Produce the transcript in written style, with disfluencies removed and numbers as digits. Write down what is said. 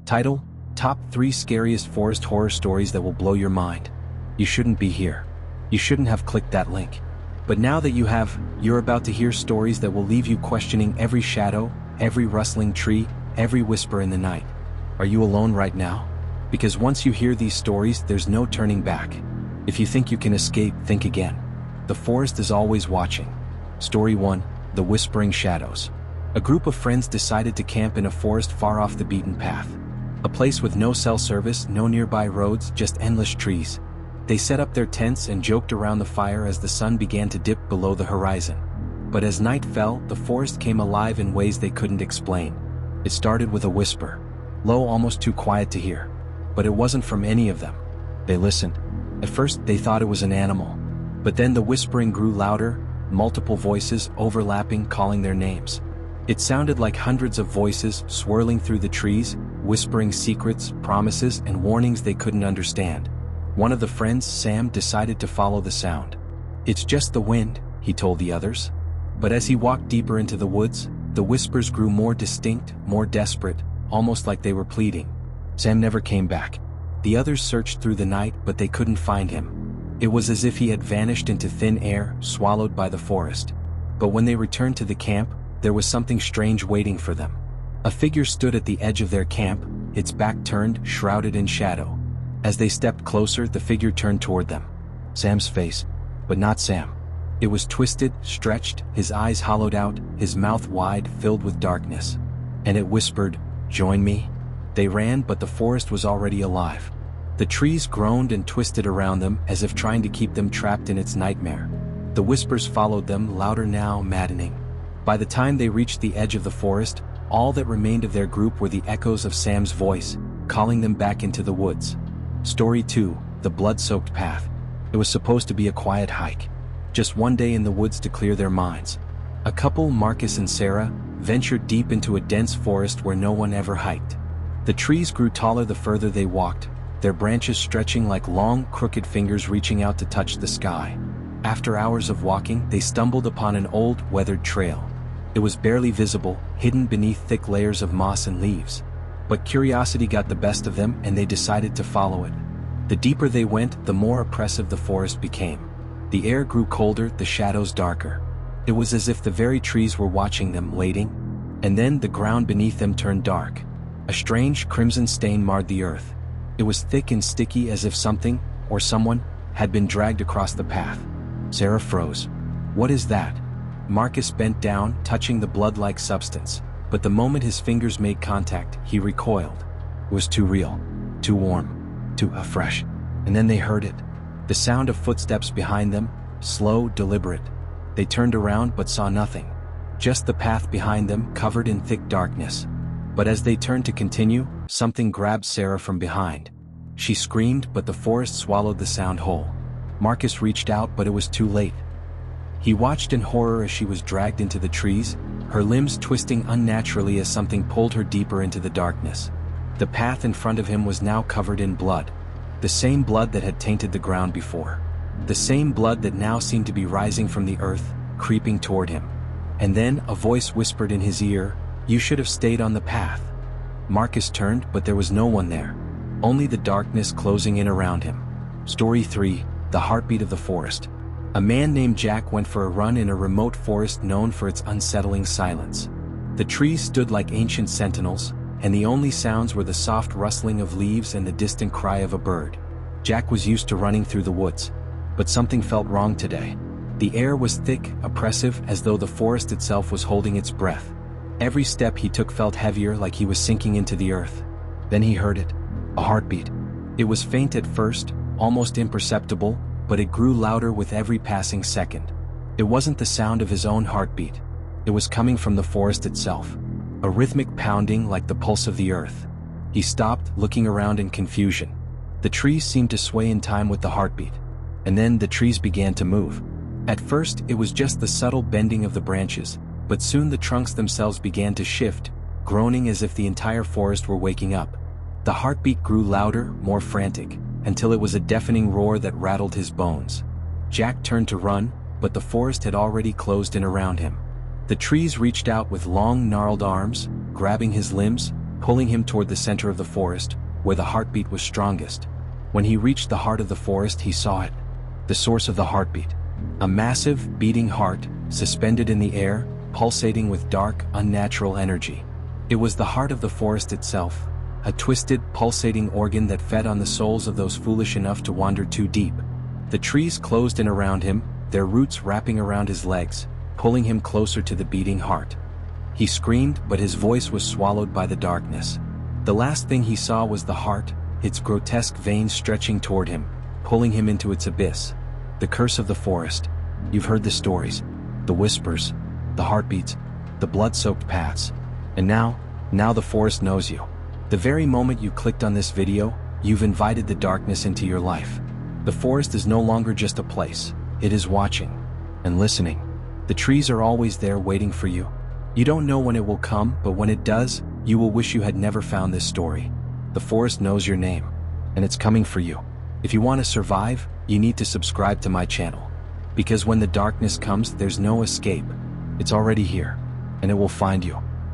Title: Top 3 Scariest Forest Horror Stories That Will Blow Your Mind. You shouldn't be here. You shouldn't have clicked that link. But now that you have, you're about to hear stories that will leave you questioning every shadow, every rustling tree, every whisper in the night. Are you alone right now? Because once you hear these stories, there's no turning back. If you think you can escape, think again. The forest is always watching. Story 1: The Whispering Shadows. A group of friends decided to camp in a forest far off the beaten path. A place with no cell service, no nearby roads, just endless trees. They set up their tents and joked around the fire as the sun began to dip below the horizon. But as night fell, the forest came alive in ways they couldn't explain. It started with a whisper. Low, almost too quiet to hear. But it wasn't from any of them. They listened. At first, they thought it was an animal. But then the whispering grew louder, multiple voices overlapping, calling their names. It sounded like hundreds of voices swirling through the trees, whispering secrets, promises, and warnings they couldn't understand. One of the friends, Sam, decided to follow the sound. "It's just the wind," he told the others. But as he walked deeper into the woods, the whispers grew more distinct, more desperate, almost like they were pleading. Sam never came back. The others searched through the night, but they couldn't find him. It was as if he had vanished into thin air, swallowed by the forest. But when they returned to the camp, there was something strange waiting for them. A figure stood at the edge of their camp, its back turned, shrouded in shadow. As they stepped closer, the figure turned toward them. Sam's face, but not Sam. It was twisted, stretched, his eyes hollowed out, his mouth wide, filled with darkness. And it whispered, "Join me." They ran, but the forest was already alive. The trees groaned and twisted around them, as if trying to keep them trapped in its nightmare. The whispers followed them, louder now, maddening. By the time they reached the edge of the forest, all that remained of their group were the echoes of Sam's voice, calling them back into the woods. Story 2: The Blood-Soaked Path. It was supposed to be a quiet hike. Just one day in the woods to clear their minds. A couple, Marcus and Sarah, ventured deep into a dense forest where no one ever hiked. The trees grew taller the further they walked, their branches stretching like long, crooked fingers reaching out to touch the sky. After hours of walking, they stumbled upon an old, weathered trail. It was barely visible, hidden beneath thick layers of moss and leaves. But curiosity got the best of them, and they decided to follow it. The deeper they went, the more oppressive the forest became. The air grew colder, the shadows darker. It was as if the very trees were watching them, waiting. And then the ground beneath them turned dark. A strange crimson stain marred the earth. It was thick and sticky, as if something, or someone, had been dragged across the path. Sarah froze. "What is that?" Marcus bent down, touching the blood-like substance. But the moment his fingers made contact, he recoiled. It was too real, too warm, too fresh. And then they heard it. The sound of footsteps behind them, slow, deliberate. They turned around but saw nothing. Just the path behind them, covered in thick darkness. But as they turned to continue, something grabbed Sarah from behind. She screamed, but the forest swallowed the sound whole. Marcus reached out, but it was too late. He watched in horror as she was dragged into the trees, her limbs twisting unnaturally as something pulled her deeper into the darkness. The path in front of him was now covered in blood. The same blood that had tainted the ground before. The same blood that now seemed to be rising from the earth, creeping toward him. And then a voice whispered in his ear, "You should have stayed on the path." Marcus turned, but there was no one there. Only the darkness closing in around him. Story 3: The Heartbeat of the Forest. A man named Jack went for a run in a remote forest known for its unsettling silence. The trees stood like ancient sentinels, and the only sounds were the soft rustling of leaves and the distant cry of a bird. Jack was used to running through the woods. But something felt wrong today. The air was thick, oppressive, as though the forest itself was holding its breath. Every step he took felt heavier, like he was sinking into the earth. Then he heard it. A heartbeat. It was faint at first, almost imperceptible, but it grew louder with every passing second. It wasn't the sound of his own heartbeat. It was coming from the forest itself. A rhythmic pounding like the pulse of the earth. He stopped, looking around in confusion. The trees seemed to sway in time with the heartbeat. And then the trees began to move. At first, it was just the subtle bending of the branches, but soon the trunks themselves began to shift, groaning as if the entire forest were waking up. The heartbeat grew louder, more frantic, until it was a deafening roar that rattled his bones. Jack turned to run, but the forest had already closed in around him. The trees reached out with long, gnarled arms, grabbing his limbs, pulling him toward the center of the forest, where the heartbeat was strongest. When he reached the heart of the forest, he saw it. The source of the heartbeat. A massive, beating heart, suspended in the air, pulsating with dark, unnatural energy. It was the heart of the forest itself, a twisted, pulsating organ that fed on the souls of those foolish enough to wander too deep. The trees closed in around him, their roots wrapping around his legs, pulling him closer to the beating heart. He screamed, but his voice was swallowed by the darkness. The last thing he saw was the heart, its grotesque veins stretching toward him, pulling him into its abyss. The curse of the forest. You've heard the stories, the whispers, the heartbeats, the blood-soaked paths. And now the forest knows you. The very moment you clicked on this video, you've invited the darkness into your life. The forest is no longer just a place, it is watching and listening. The trees are always there waiting for you. You don't know when it will come, but when it does, you will wish you had never found this story. The forest knows your name, and it's coming for you. If you want to survive, you need to subscribe to my channel. Because when the darkness comes, there's no escape. It's already here, and it will find you.